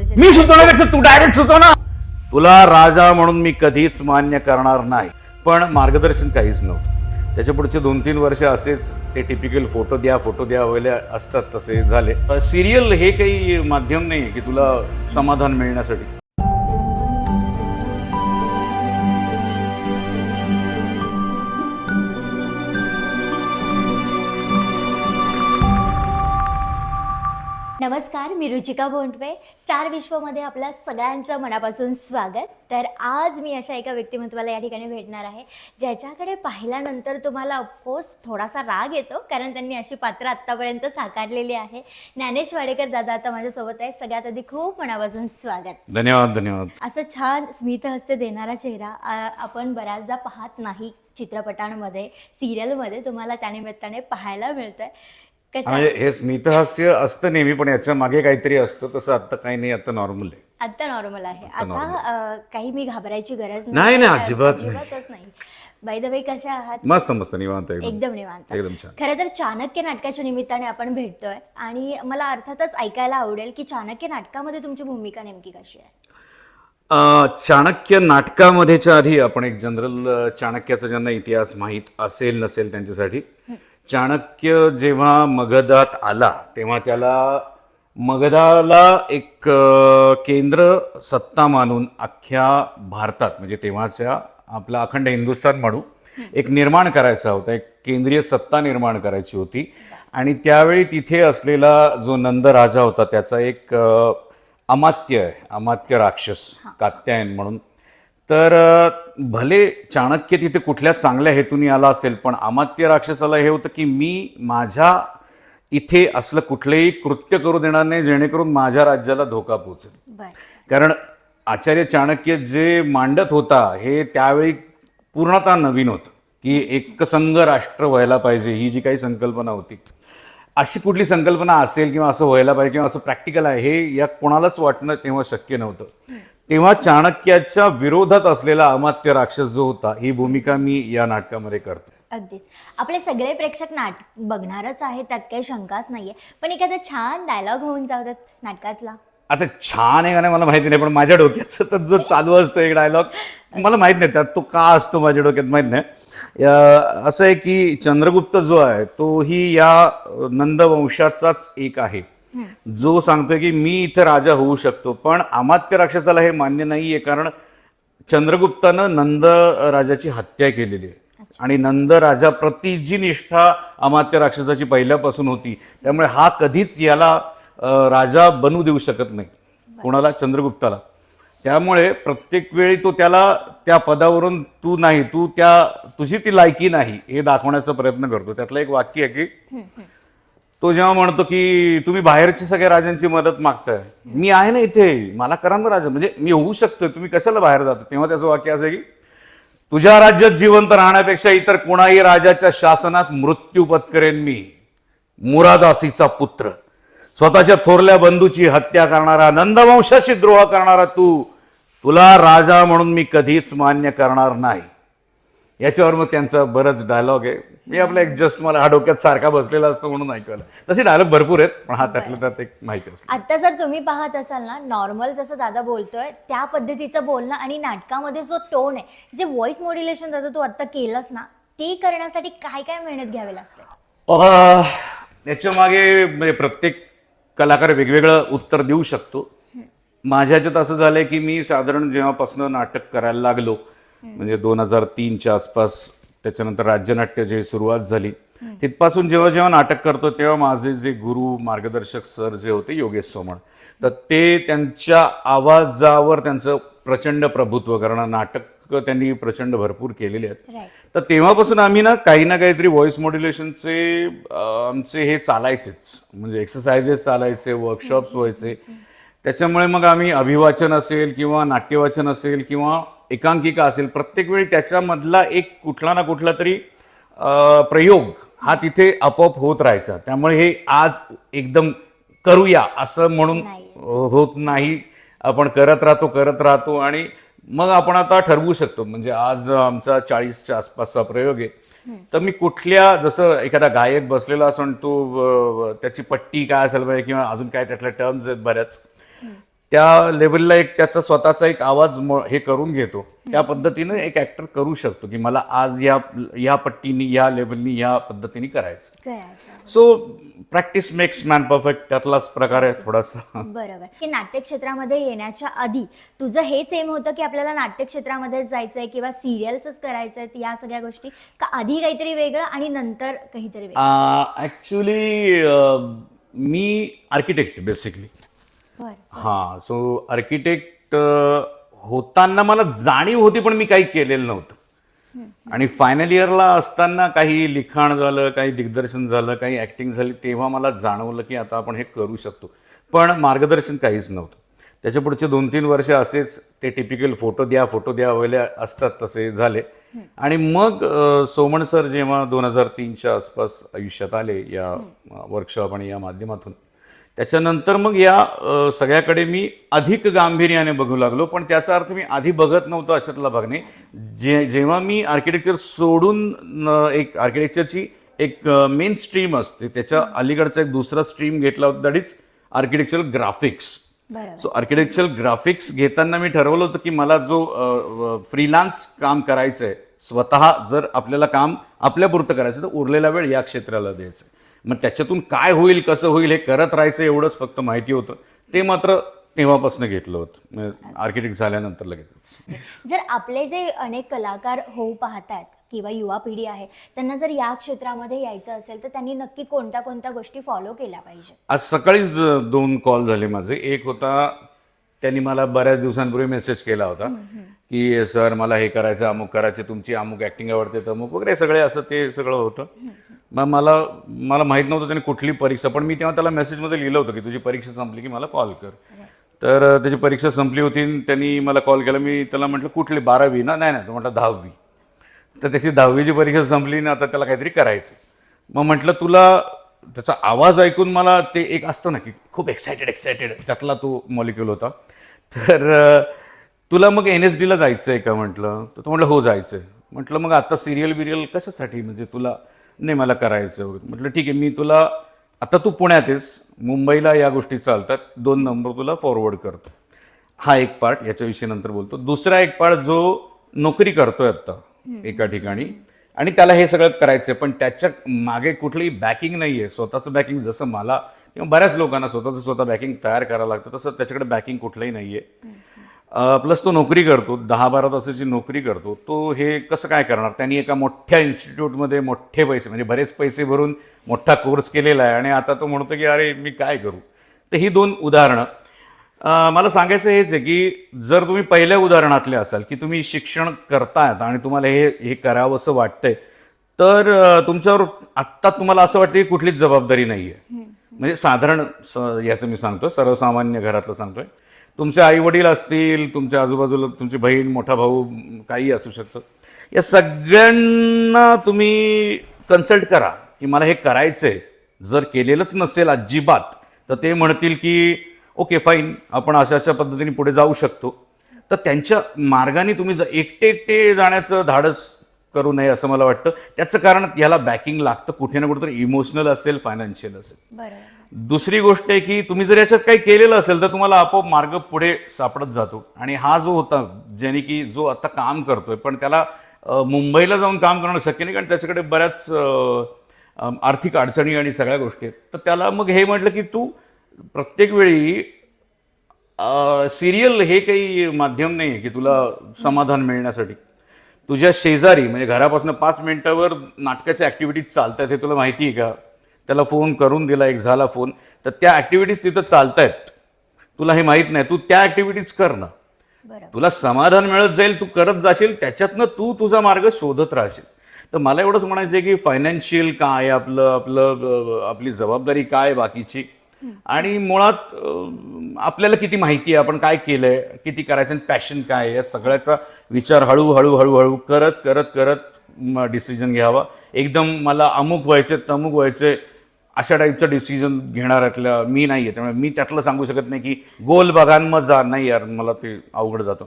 बोलशील? मी सुचवण्यापेक्षा तू डायरेक्ट सुचव ना. तुला राजा म्हणून मी कधीच मान्य करणार नाही, पण मार्गदर्शन काहीच नव्हतं. त्याच्या पुढचे 2-3 वर्ष असेच ते टिपिकल फोटो द्या वगैरे असतात तसे झाले. सिरियल हे काही माध्यम नाही की तुला समाधान मिळण्यासाठी. नमस्कार, मी रुचिका भोंडवे. स्टार विश्वमध्ये आपल्या सगळ्यांचं मनापासून स्वागत. तर आज मी अशा एका व्यक्तिमत्वाला या ठिकाणी भेटणार आहे, ज्याच्याकडे पाहिल्यानंतर तुम्हाला ऑफकोर्स थोडासा राग येतो, कारण त्यांनी अशी पात्र आत्तापर्यंत साकारलेली आहे. ज्ञानेश वाडेकर दादा आता माझ्यासोबत आहे. सगळ्यात आधी खूप मनापासून स्वागत. धन्यवाद धन्यवाद. असं छान स्मितहस्ते देणारा चेहरा आपण बऱ्याचदा पाहत नाही. चित्रपटांमध्ये, सिरियलमध्ये तुम्हाला त्यानिमित्ताने पाहायला मिळतोय. म्हणजे हे स्मितहास्य असतं नेहमी, पण याच्या मागे काहीतरी असतं. तसं आता काही नाही, आता नॉर्मल आहे. आता नॉर्मल आहे. आता काही मी घाबरायची गरज नाही नाही, अजिबातच नाही. बाय द वे, कशा आहात? मस्त मस्त निवांत एकदम निवांत. एकदम छान. खरं तर चाणक्य नाटकाच्या निमित्ताने आपण भेटतोय आणि मला अर्थातच ऐकायला आवडेल की चाणक्य नाटकामध्ये तुमची भूमिका नेमकी कशी आहे? चाणक्य नाटकामध्येच्या आधी आपण एक जनरल चाणक्याचा ज्यांना इतिहास माहीत असेल नसेल त्यांच्यासाठी, चाणक्य जेव्हा मगधात आला तेव्हा त्याला मगधाला एक केंद्र सत्ता मानून अख्ख्या भारतात, म्हणजे तेव्हाच्या आपला अखंड हिंदुस्थान म्हणू, एक निर्माण करायचा होता. एक केंद्रीय सत्ता निर्माण करायची होती. आणि त्यावेळी तिथे असलेला जो नंद राजा होता त्याचा एक अमात्य राक्षस कात्यायन म्हणून. तर भले चाणक्य तिथे कुठल्या चांगल्या हेतूने आला असेल, पण अमात्य राक्षसाला हे होतं की मी माझ्या इथे असलं कुठलंही कृत्य करू देणार नाही जेणेकरून माझ्या राज्याला धोका पोहोचेल. कारण आचार्य चाणक्य जे मांडत होता हे त्यावेळी पूर्णतः नवीन होतं की एकसंघ राष्ट्र व्हायला पाहिजे, ही जी काही संकल्पना होती, अशी कुठली संकल्पना असेल किंवा असं व्हायला पाहिजे किंवा असं प्रॅक्टिकल आहे हे या कोणालाच वाटणं तेव्हा शक्य नव्हतं. तेव्हा चाणक्याच्या विरोधात असलेला अमात्य राक्षस जो होता, ही भूमिका मी या नाटकामध्ये करतो. अगदीच. आपले सगळे प्रेक्षक नाटक बघणारच आहेत, त्यात काही शंकाच नाहीये. पण एखादा छान डायलॉग होऊन जाऊ देत नाटकातला. आता छान आहे का नाही मला माहिती नाही, पण माझ्या डोक्यात सतत जो चालू असतो एक डायलॉग मला माहित नाही त्यात तो का असतो माझ्या डोक्यात माहित नाही. असं आहे की चंद्रगुप्त जो आहे तोही या नंदवंशाचाच एक आहे, जो सांगतोय की मी इथं राजा होऊ शकतो. पण अमात्य राक्षसाला हे मान्य नाहीये, कारण चंद्रगुप्तानं नंद राजाची हत्या केलेली आहे आणि नंद राजाप्रती जी निष्ठा अमात्य राक्षसाची पहिल्यापासून होती, त्यामुळे हा कधीच याला राजा बनू देऊ शकत नाही कोणाला, चंद्रगुप्ताला. त्यामुळे प्रत्येक वेळी तो त्याला त्या पदावरून तुझी ती लायकी नाही हे दाखवण्याचा प्रयत्न करतो. त्यातलं एक वाक्य आहे की तो जेव्हा म्हणतो की तुम्ही बाहेरची सगळ्या राजांची मदत मागताय, मी आहे ना इथे, मला करा ना राजा, म्हणजे मी होऊ शकतोय, तुम्ही कशाला बाहेर जाता. तेव्हा त्याचं वाक्य असं आहे की तुझ्या राज्यात जिवंत राहण्यापेक्षा इतर कोणाही राजाच्या शासनात मृत्यू पत्करेन मी. मुरादासीचा पुत्र, स्वतःच्या थोरल्या बंधूची हत्या करणारा, नंदवंशाशी द्रोह करणारा तुला राजा म्हणून मी कधीच मान्य करणार नाही. याच्यावर मग त्यांचा बरंच डायलॉग आहे. मी आपला एक जस्ट मला हा डोक्यात सारखा बसलेला असतो म्हणून ऐकलं. तसे डायलॉग भरपूर आहेत, पण हा त्यातल्या त्यात एक माहिती असते. आता जर तुम्ही पाहत असाल ना, नॉर्मल जसं दादा बोलतोय त्या पद्धतीचं बोलणं आणि नाटकामध्ये जो टोन आहे, जे व्हॉइस मॉड्युलेशन दादा तू आता केलंस ना, ती करण्यासाठी काय काय मेहनत घ्यावी लागते? याच्या मागे म्हणजे प्रत्येक कलाकार वेगवेगळं उत्तर देऊ शकतो. माझ्या ह्याच्यात असं झालंय की मी साधारण जेव्हापासून नाटक करायला लागलो, म्हणजे 2003च्या आसपास, त्याच्यानंतर राज्यनाट्य जे सुरुवात झाली तिथपासून जेव्हा जेव्हा नाटक करतो तेव्हा माझे जे गुरु मार्गदर्शक सर जे होते योगेश सोमण, तर ते त्यांच्या आवाजावर त्यांचं प्रचंड प्रभुत्व, कारण नाटक त्यांनी प्रचंड भरपूर केलेले आहेत. तर तेव्हापासून आम्ही ना काहीतरी व्हॉइस मॉड्युलेशनचे आमचे हे चालायचेच, म्हणजे एक्सरसाइजेस चालायचे, वर्कशॉप्स व्हायचे. त्याच्यामुळे मग आम्ही अभिवाचन असेल किंवा नाट्यवाचन असेल किंवा एकांकिका असेल, प्रत्येक वेळी त्याच्यामधला एक कुठला ना कुठला तरी प्रयोग हा तिथे आपोआप होत राहायचा. त्यामुळे हे आज एकदम करूया असं म्हणून होत नाही, आपण करत राहतो आणि मग आपण आता ठरवू शकतो. म्हणजे आज आमचा 40च्या आसपासचा प्रयोग आहे, तर मी कुठल्या, जसं एखादा गायक बसलेला असो तो त्याची पट्टी काय असेल पाहिजे किंवा अजून काय त्यातल्या टर्म्स आहेत बऱ्याच, त्या लेवलला एक त्याचा स्वतःचा एक आवाज हे करून घेतो. त्या पद्धतीनं एक ऍक्टर करू शकतो की मला आज या पट्टीनी या लेवलनी या पद्धतीने करायचं. So practice makes man perfect, त्यातलाच प्रकार आहे थोडासा. बरोबर. की नाट्य क्षेत्रामध्ये येण्याच्या आधी तुझं हेच एम होतं की आपल्याला नाट्य क्षेत्रामध्ये जायचंय किंवा सिरियल्सच करायचंय या सगळ्या गोष्टी, का आधी काहीतरी वेगळं आणि नंतर काहीतरी वेगळं? ऍक्च्युली मी आर्किटेक्ट बेसिकली. हां, सो आर्किटेक्ट होताना मला जाणीव होती पण मी काही केलेलं नव्हतं. आणि फायनल इयरला असताना काही लिखाण झालं, काही दिग्दर्शन झालं, काही ॲक्टिंग झाली, तेव्हा मला जाणवलं की आता आपण हे करू शकतो. पण मार्गदर्शन काहीच नव्हतं. त्याच्या पुढचे 2-3 वर्ष असेच ते टिपिकल फोटो द्या वगैरे असतात तसे झाले. आणि मग सोमण सर जेव्हा 2003च्या आसपास आयुष्यात आले या वर्कशॉप आणि या माध्यमातून, त्याच्यानंतर मग या सगळ्याकडे मी अधिक गांभीर्याने बघू लागलो. पण त्याचा अर्थ मी आधी बघत नव्हतो अशातला भाग नाही. जेव्हा मी आर्किटेक्चर सोडून एक आर्किटेक्चरची एक मेन स्ट्रीम असते, त्याच्या अलीकडचा एक दुसरा स्ट्रीम घेतला होता, that is architectural graphics. So architectural graphics घेताना मी ठरवलं होतं की मला जो फ्रीलान्स काम करायचं आहे, स्वतः जर आपल्याला काम आपल्यापुरतं करायचं तर उरलेला वेळ या क्षेत्राला द्यायचं. मग त्याच्यातून काय होईल कसं होईल हे करत राहायचं एवढंच फक्त माहिती होतं. ते मात्र तेव्हापासून घेतलं होतं आर्किटेक्ट झाल्यानंतर लगेच. जर आपले जे अनेक कलाकार होऊ पाहतात किंवा युवा पिढी आहे, त्यांना जर या क्षेत्रामध्ये यायचं असेल तर त्यांनी नक्की कोणत्या कोणत्या गोष्टी फॉलो केल्या पाहिजे? आज सकाळीच 2 कॉल झाले माझे. एक होता, त्यांनी मला बऱ्याच दिवसांपूर्वी मेसेज केला होता की सर मला हे करायचं, अमुक करायचं, तुमची अमुक ॲक्टिंग आवडते, अमुक वगैरे सगळे असं ते सगळं होतं. मग मला माहीत नव्हतं त्यांनी कुठली परीक्षा, पण मी तेव्हा त्याला मेसेजमध्ये लिहिलं होतं की तुझी परीक्षा संपली की मला कॉल कर. तर त्याची परीक्षा संपली होती, त्यांनी मला कॉल केला. मी त्याला म्हटलं कुठली, 12वी ना? नाही तो म्हटलं 10वी. तर त्याची 10वीची परीक्षा संपली ना, आता त्याला काहीतरी करायचं. मग म्हटलं तुला, त्याचा आवाज ऐकून मला ते एक असतं ना की खूप एक्सायटेड, त्यातला तो मॉलिक्यूल होता. तर तुला मग NSDला जायचं आहे का म्हटलं. तर तो म्हटलं हो जायचं आहे. म्हटलं मग आता सिरियल कशासाठी, म्हणजे तुला? नाही मला करायचं वगैरे. म्हटलं ठीक आहे, मी तुला, आता तू पुण्यात आहेस, मुंबईला या गोष्टी चालतात, 2 नंबर तुला फॉरवर्ड करतो. हा एक पार्ट, याच्याविषयी नंतर बोलतो. दुसरा एक पार्ट जो नोकरी करतोय आता एका ठिकाणी आणि त्याला हे सगळं करायचं आहे, पण त्याच्या मागे कुठलीही बॅकिंग नाही आहे. स्वतःचं बॅकिंग जसं मला किंवा बऱ्याच लोकांना स्वतः बॅकिंग तयार करावं लागतं, तसं त्याच्याकडे बॅकिंग कुठलंही नाही आहे. प्लस तो नोकरी करतो, 10-12 तासाची नोकरी करतो. तो हे कसं काय करणार? त्यांनी एका मोठ्या इन्स्टिट्यूटमध्ये मोठे पैसे, म्हणजे बरेच पैसे भरून मोठा कोर्स केलेला आहे आणि आता तो म्हणतो की अरे मी काय करू. तर ही 2 उदाहरणं. मला सांगायचं हेच आहे की जर तुम्ही पहिल्या उदाहरणातले असाल की तुम्ही शिक्षण करतायत आणि तुम्हाला हे करावं असं वाटतंय, तर तुमच्यावर आत्ता तुम्हाला असं वाटतं की कुठलीच जबाबदारी नाही आहे. म्हणजे साधारण याचं मी सांगतो, सर्वसामान्य घरातलं सांगतोय. तुमचे आई वडील असतील, तुमच्या आजूबाजूला तुमची बहीण, मोठा भाऊ, काही असू शकतं. या सगळ्यांना तुम्ही कन्सल्ट करा की मला हे करायचं आहे. जर केलेलंच नसेल अजिबात, तर ते म्हणतील की ओके फाईन, आपण अशा पद्धतीने पुढे जाऊ शकतो. तर त्यांच्या मार्गाने तुम्ही एकटे जाण्याचं धाडस करू नये असं मला वाटतं. त्याचं कारण याला बॅकिंग लागतं, कुठे ना कुठेतरी इमोशनल असेल, फायनान्शियल असेल. दुसरी गोष्ट आहे की तुम्ही जर याच्यात काही केलेलं असेल तर तुम्हाला आपोआप मार्ग पुढे सापडत जातो. आणि हा जो होता, ज्याने की जो आता काम करतोय, पण त्याला मुंबईला जाऊन काम करणं शक्य नाही, कारण त्याच्याकडे बऱ्याच आर्थिक अडचणी आणि सगळ्या गोष्टी आहेत. तर त्याला मग हे म्हटलं की तू प्रत्येक वेळी सिरियल हे काही माध्यम नाही आहे की तुला समाधान मिळण्यासाठी. तुझ्या शेजारी, म्हणजे घरापासून 5 मिनिटावर नाटकाच्या ॲक्टिव्हिटीज चालतात, हे तुला माहिती आहे का? त्याला फोन करून दिला, एक झाला फोन, तर त्या ॲक्टिव्हिटीज तिथं चालतायत, तुला हे माहीत नाही. तू त्या ॲक्टिव्हिटीज कर ना, तुला समाधान मिळत जाईल, तू करत जाशील, त्याच्यातनं तू तुझा मार्ग शोधत राहशील. तर मला एवढंच म्हणायचं आहे की फायनान्शियल काय, आपली जबाबदारी काय बाकीची, आणि मुळात आपल्याला किती माहिती आहे, आपण काय केलंय, किती करायचं, पॅशन काय आहे, या सगळ्याचा विचार हळूहळू करत डिसिजन घ्यावा. एकदम मला अमुक व्हायचे तमुक व्हायचे अशा टाईपचं डिसिजन घेणाऱ्यातल्या मी नाही आहे. त्यामुळे मी त्यातलं सांगू शकत नाही की गोल बघान मग जा, नाही यार, मला ते अवघड जातं.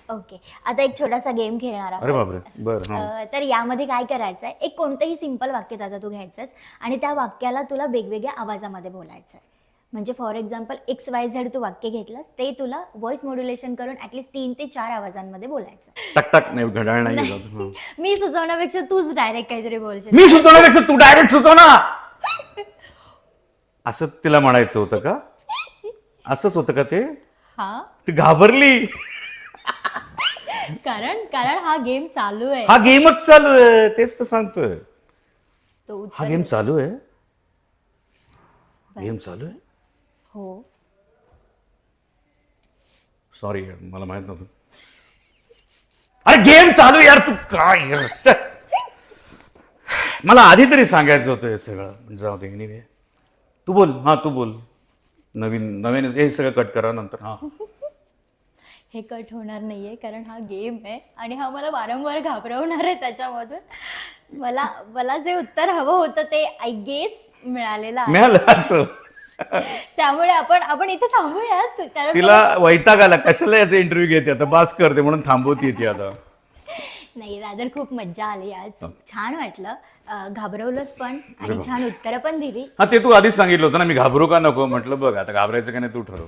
ओके, आता एक छोटासा गेम खेळणार आहोत. अरे बापरे, बरं. तर यामध्ये काय करायचं आहे, एक कोणतंही सिंपल वाक्य दादा तू घ्यायचंस आणि त्या वाक्याला तुला वेगवेगळ्या आवाजामध्ये बोलायचं आहे. म्हणजे फॉर एक्झाम्पल XYZ तू वाक्य घेतलंस ते तुला व्हॉइस मॉड्युलेशन करून ऍटलीस्ट 3 ते 4 आवाजांमध्ये बोलायचं. टक टक नाही घड्याळ नाही गेलं. हं. मी सुचवण्यापेक्षा तूच डायरेक्ट काहीतरी बोलशील. मी सुचवण्यापेक्षा तू डायरेक्ट सुचव ना, असं तिला म्हणायचं होतं का? असंच होतं का ते? हा ती घाबरली. कारण हा गेम चालू आहे. हा गेमच चालू आहे, तेच तर सांगतोय. तो हा गेम चालू आहे. गेम चालू आहे. हो सॉरी मला माहित नव्हतं. अरे गेम चालू आहे यार, तू काय यार? मला आधी तरी सांगायचं होतं हे सगळं. जाऊ दे, एनिवे तू बोल. हा तू बोल. नवीन हे सगळं कट करा नंतर. हा हे कट होणार नाहीये कारण हा गेम आहे आणि हा मला वारंवार घाबरवणार आहे. त्याच्यामधून मला जे उत्तर हवं होतं ते आय गेस मिळालेलं आहे. मिळालं. त्यामुळे आपण इथे थांबूयात कारण तिला वैताग आला, कशाला याचा इंटरव्ह्यू घेते आता, बास करते म्हणून थांबवती ती आता. नाही रादर खूप मज्जा आली आज. छान वाटलं. घाबरवलंच पण आणि छान उत्तरं पण दिली. हा ते तू आधीच सांगितलं होतं ना, मी घाबरू का नको. म्हटलं बघ आता घाबरायचं का नाही तू ठरव.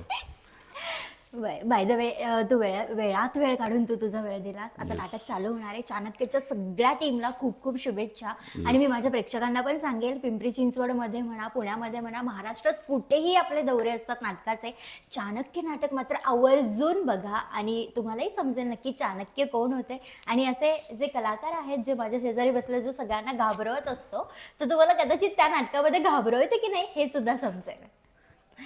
बाय द वे तू वेळात वेळ काढून तू तुझा वेळ दिलास. आता नाटक चालू होणार आहे. चाणक्यच्या सगळ्या टीमला खूप खूप शुभेच्छा. आणि मी माझ्या प्रेक्षकांना पण सांगेल, पिंपरी चिंचवडमध्ये म्हणा, पुण्यामध्ये म्हणा, महाराष्ट्रात कुठेही आपले दौरे असतात नाटकाचे, चाणक्य नाटक मात्र आवर्जून बघा आणि तुम्हालाही समजेल नक्की चाणक्य कोण होते. आणि असे जे कलाकार आहेत जे माझ्या शेजारी बसले, जो सगळ्यांना घाबरवत असतो, तर तुम्हाला कदाचित त्या नाटकामध्ये घाबरवते की नाही हे सुद्धा समजेल.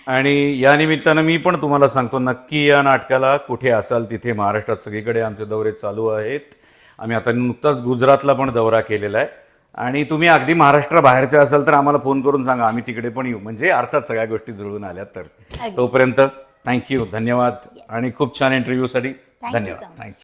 आणि या निमित्तानं मी पण तुम्हाला सांगतो, नक्की या नाटकाला कुठे असाल तिथे. महाराष्ट्रात सगळीकडे आमचे दौरे चालू आहेत. आम्ही आता नुकताच गुजरातला पण दौरा केलेला आहे. आणि तुम्ही अगदी महाराष्ट्राबाहेरचे असाल तर आम्हाला फोन करून सांगा, आम्ही तिकडे पण येऊ. म्हणजे अर्थात सगळ्या गोष्टी जुळून आल्या तर. तोपर्यंत थँक्यू, धन्यवाद. आणि खूप छान इंटरव्ह्यूसाठी Thank you so धन्यवाद. much. थँक्यू.